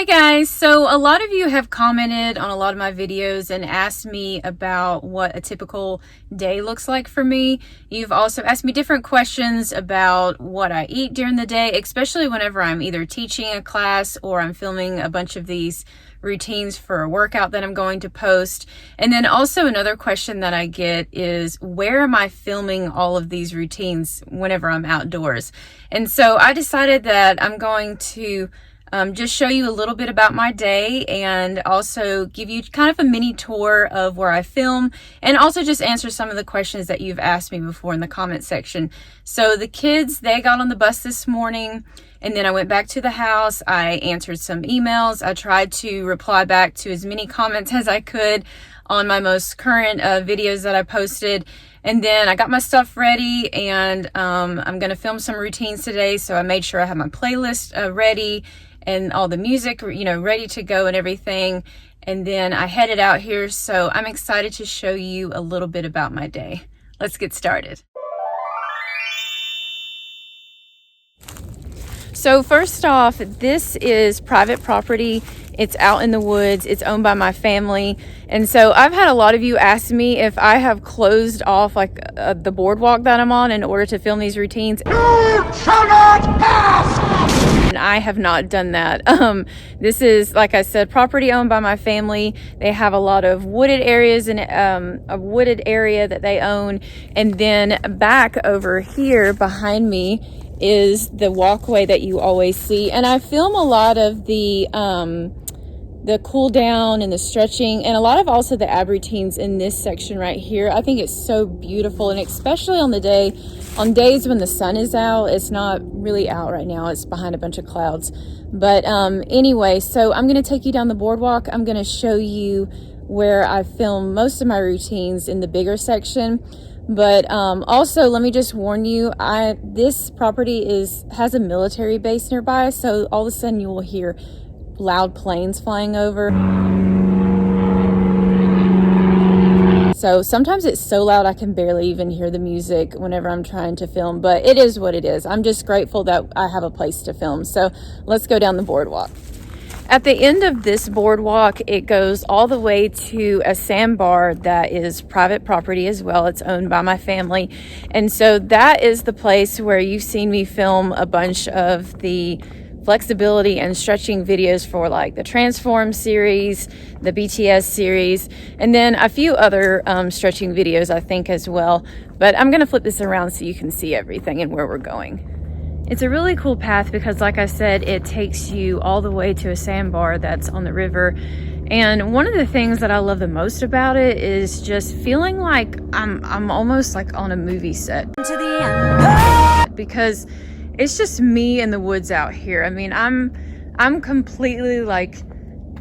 Hey guys, so a lot of you have commented on a lot of my videos and asked me about what a typical day looks like for me. You've also asked me different questions about what I eat during the day, especially whenever I'm either teaching a class or I'm filming a bunch of these routines for a workout that I'm going to post. And then also another question that I get is, where am I filming all of these routines whenever I'm outdoors? And so I decided that I'm going to just show you a little bit about my day and also give you kind of a mini tour of where I film, and also just answer some of the questions that you've asked me before in the comment section. So the kids, they got on the bus this morning, and then I went back to the house. I answered some emails. I tried to reply back to as many comments as I could on my most current videos that I posted. And then I got my stuff ready, and I'm going to film some routines today. So I made sure I have my playlist ready and all the music, ready to go and everything. And then I headed out here. So I'm excited to show you a little bit about my day. Let's get started. So first off, this is private property. It's out in the woods. It's owned by my family. And so I've had a lot of you ask me if I have closed off the boardwalk that I'm on in order to film these routines. You shall not pass! And I have not done that. This is, like I said, property owned by my family. They have a lot of wooded areas and a wooded area that they own. And then back over here behind me is the walkway that you always see. And I film a lot of the cool down and the stretching, and a lot of also the ab routines in this section right here. I think it's so beautiful, and especially on days when the sun is out. It's not really out right now, it's behind a bunch of clouds. But anyway, so I'm going to take you down the boardwalk. I'm going to show you where I film most of my routines in the bigger section. But also, let me just warn you, this property has a military base nearby, so all of a sudden you will hear loud planes flying over. So sometimes it's so loud I can barely even hear the music whenever I'm trying to film, but it is what it is. I'm just grateful that I have a place to film. So let's go down the boardwalk. At the end of this boardwalk, it goes all the way to a sandbar that is private property as well. It's owned by my family. And so that is the place where you've seen me film a bunch of the flexibility and stretching videos for like the Transform series, the BTS series, and then a few other stretching videos I think as well. But I'm going to flip this around so you can see everything and where we're going. It's a really cool path because, like I said, it takes you all the way to a sandbar that's on the river. And one of the things that I love the most about it is just feeling like I'm almost like on a movie set. To the end. Because it's just me in the woods out here. I mean, I'm completely like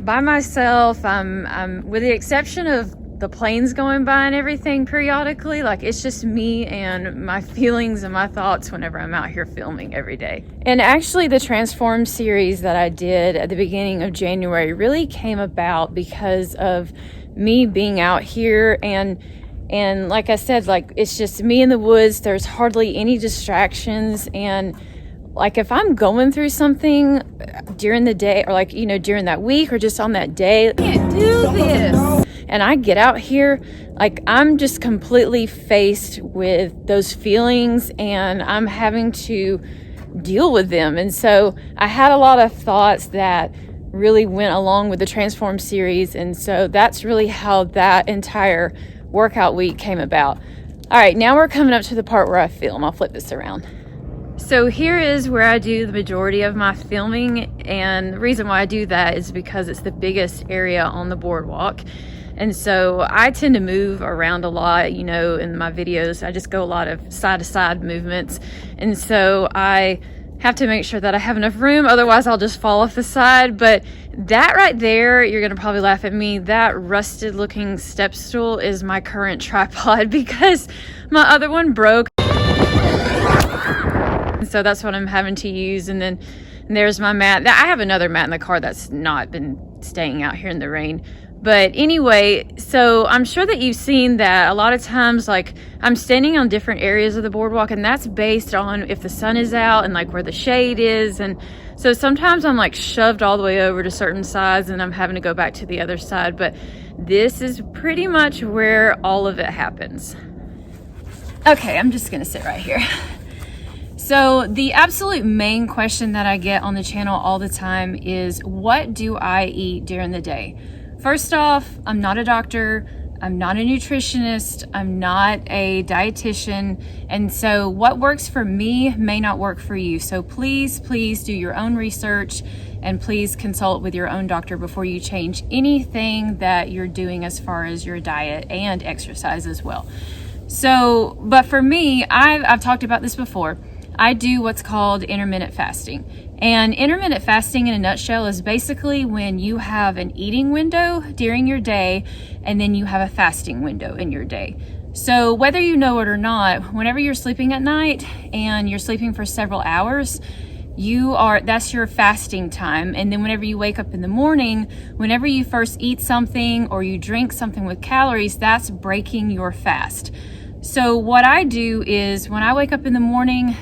by myself. I'm with the exception of the planes going by and everything periodically, like it's just me and my feelings and my thoughts whenever I'm out here filming every day. And actually the Transform series that I did at the beginning of January really came about because of me being out here, and like I said, like it's just me in the woods. There's hardly any distractions, and like if I'm going through something during the day or during that week or just on that day, I can't do this. And I get out here, like I'm just completely faced with those feelings and I'm having to deal with them. And so I had a lot of thoughts that really went along with the Transform series. And so that's really how that entire workout week came about. All right, now we're coming up to the part where I film. I'll flip this around. So here is where I do the majority of my filming. And the reason why I do that is because it's the biggest area on the boardwalk. And so I tend to move around a lot, in my videos. I just go a lot of side-to-side movements. And so I have to make sure that I have enough room. Otherwise, I'll just fall off the side. But that right there, you're going to probably laugh at me. That rusted-looking step stool is my current tripod because my other one broke. And so that's what I'm having to use. And then there's my mat. I have another mat in the car that's not been staying out here in the rain. But anyway, so I'm sure that you've seen that a lot of times, like, I'm standing on different areas of the boardwalk, and that's based on if the sun is out and like where the shade is. And so sometimes I'm like shoved all the way over to certain sides and I'm having to go back to the other side. But this is pretty much where all of it happens. Okay, I'm just gonna sit right here. So the absolute main question that I get on the channel all the time is, what do I eat during the day? First off, I'm not a doctor, I'm not a nutritionist, I'm not a dietitian, and so what works for me may not work for you. So please do your own research and please consult with your own doctor before you change anything that you're doing as far as your diet and exercise as well. So, but for me, I've talked about this before. I do what's called intermittent fasting. And intermittent fasting in a nutshell is basically when you have an eating window during your day and then you have a fasting window in your day. So whether you know it or not, whenever you're sleeping at night and you're sleeping for several hours, that's your fasting time. And then whenever you wake up in the morning, whenever you first eat something or you drink something with calories, that's breaking your fast. So what I do is when I wake up in the morning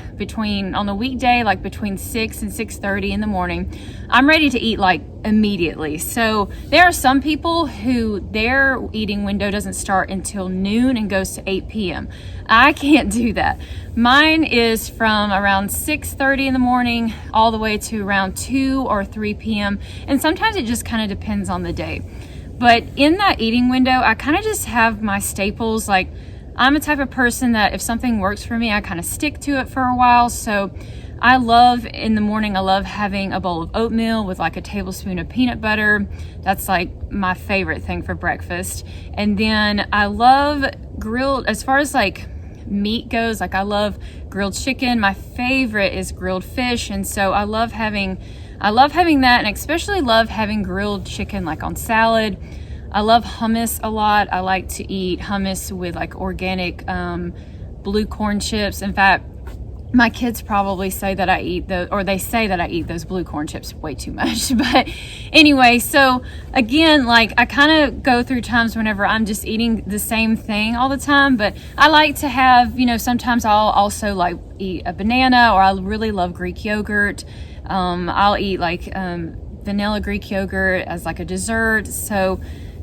on the weekday, like between 6 and 6:30 in the morning, I'm ready to eat like immediately. So there are some people who their eating window doesn't start until noon and goes to 8 p.m. I can't do that. Mine is from around 6:30 in the morning all the way to around 2 or 3 p.m. And sometimes it just kind of depends on the day. But in that eating window, I kind of just have my staples. Like, I'm a type of person that if something works for me, I kind of stick to it for a while. So in the morning, I love having a bowl of oatmeal with like a tablespoon of peanut butter. That's like my favorite thing for breakfast. And then I love grilled, as far as like meat goes, like I love grilled chicken. My favorite is grilled fish. And so I love having that, and especially love having grilled chicken like on salad. I love hummus a lot. I like to eat hummus with like organic blue corn chips. In fact, my kids probably say that I eat those blue corn chips way too much. But anyway, so again, like I kind of go through times whenever I'm just eating the same thing all the time. But I like to have, sometimes I'll also like eat a banana, or I really love Greek yogurt. I'll eat like vanilla Greek yogurt as like a dessert.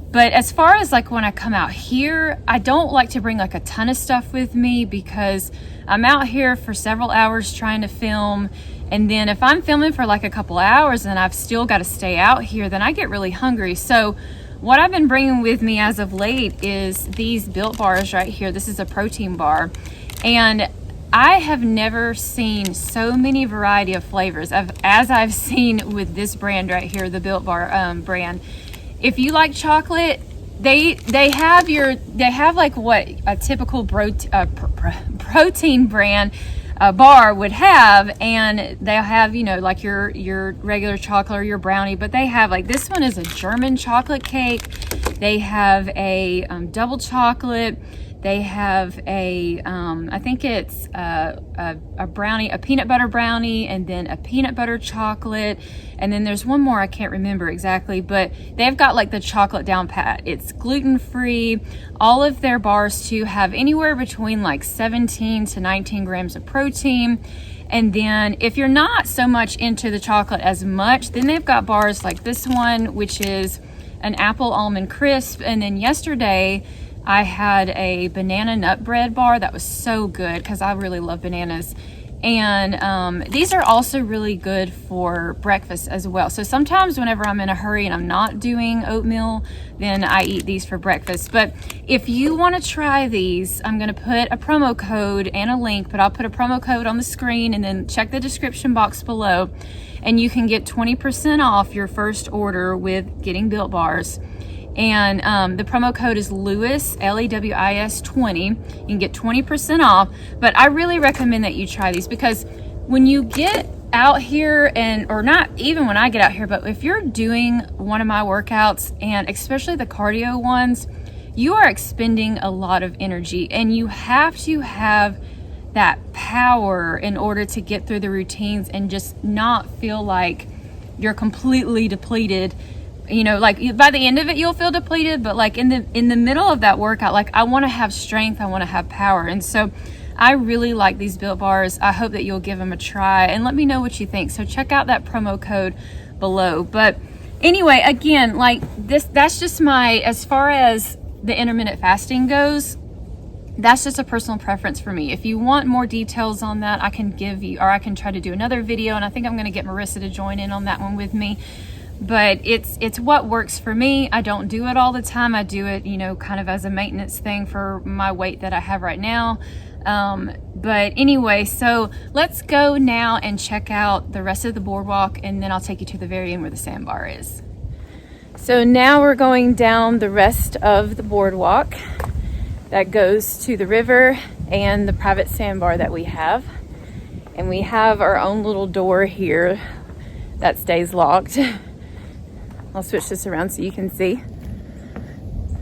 But as far as like when I come out here, I don't like to bring like a ton of stuff with me because I'm out here for several hours trying to film. And then if I'm filming for like a couple hours and I've still got to stay out here, then I get really hungry. So what I've been bringing with me as of late is these Built bars right here. This is a protein bar. And I have never seen so many variety of flavors as I've seen with this brand right here, the Built Bar brand. If you like chocolate, they have like what a typical protein brand bar would have, and they'll have like your regular chocolate or your brownie, but they have like this one is a German chocolate cake. They have a double chocolate. They have I think it's a brownie, a peanut butter brownie, and then a peanut butter chocolate. And then there's one more, I can't remember exactly, but they've got like the chocolate down pat. It's gluten-free. All of their bars too have anywhere between like 17 to 19 grams of protein. And then if you're not so much into the chocolate as much, then they've got bars like this one, which is an apple almond crisp. And then yesterday, I had a banana nut bread bar that was so good because I really love bananas. And these are also really good for breakfast as well. So sometimes whenever I'm in a hurry and I'm not doing oatmeal, then I eat these for breakfast. But if you want to try these, I'm going to put a promo code and a link, but I'll put a promo code on the screen, and then check the description box below. And you can get 20% off your first order with getting Built Bars. And the promo code is Lewis, LEWIS 20. You can get 20% off. But I really recommend that you try these, because when you get out here, or not even when I get out here, but if you're doing one of my workouts, and especially the cardio ones, you are expending a lot of energy, and you have to have that power in order to get through the routines and just not feel like you're completely depleted you know, like by the end of it you'll feel depleted, but like in the middle of that workout, like I want to have strength, I want to have power. And so I really like these Built Bars. I hope that you'll give them a try and let me know what you think. So check out that promo code below. But anyway, again, like that's just my, as far as the intermittent fasting goes, that's just a personal preference for me. If you want more details on that, I can give you, or I can try to do another video, and I think I'm going to get Marissa to join in on that one with me. But it's what works for me. I don't do it all the time. I do it, you know, kind of as a maintenance thing for my weight that I have right now. But anyway, so let's go now and check out the rest of the boardwalk, and then I'll take you to the very end where the sandbar is. So now we're going down the rest of the boardwalk that goes to the river and the private sandbar that we have. And we have our own little door here that stays locked. I'll switch this around so you can see.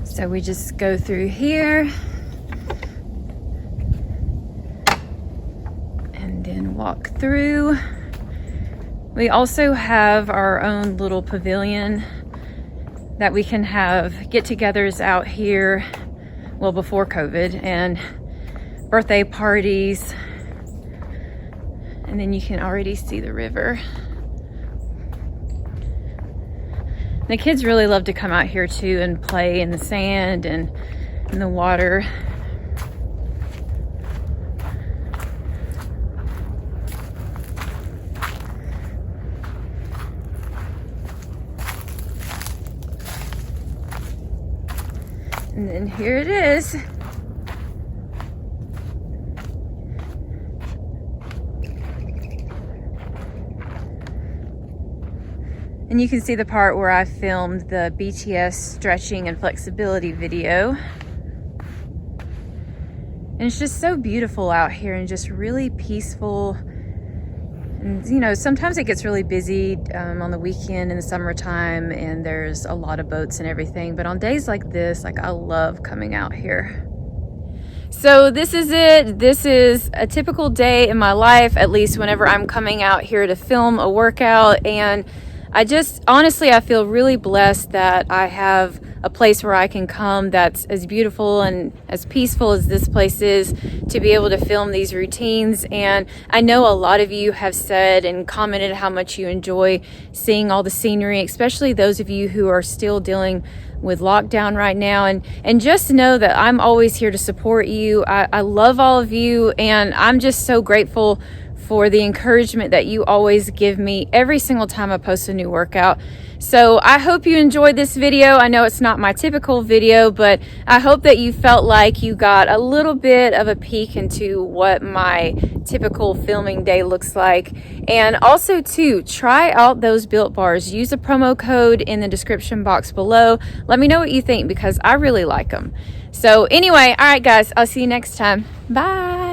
So we just go through here and then walk through. We also have our own little pavilion that we can have get-togethers out here, well, before COVID, and birthday parties. And then you can already see the river. The kids really love to come out here too and play in the sand and in the water. And then here it is. And you can see the part where I filmed the BTS stretching and flexibility video. And it's just so beautiful out here and just really peaceful. And you know, sometimes it gets really busy on the weekend in the summertime, and there's a lot of boats and everything. But on days like this, like I love coming out here. So this is it. This is a typical day in my life, at least whenever I'm coming out here to film a workout. And I just, honestly, I feel really blessed that I have a place where I can come that's as beautiful and as peaceful as this place is, to be able to film these routines. And I know a lot of you have said and commented how much you enjoy seeing all the scenery, especially those of you who are still dealing with lockdown right now. And just know that I'm always here to support you. I love all of you, and I'm just so grateful for the encouragement that you always give me every single time I post a new workout. So I hope you enjoyed this video. I know it's not my typical video, but I hope that you felt like you got a little bit of a peek into what my typical filming day looks like. And also too, try out those Built Bars. Use a promo code in the description box below. Let me know what you think, because I really like them. So anyway, all right guys, I'll see you next time. Bye.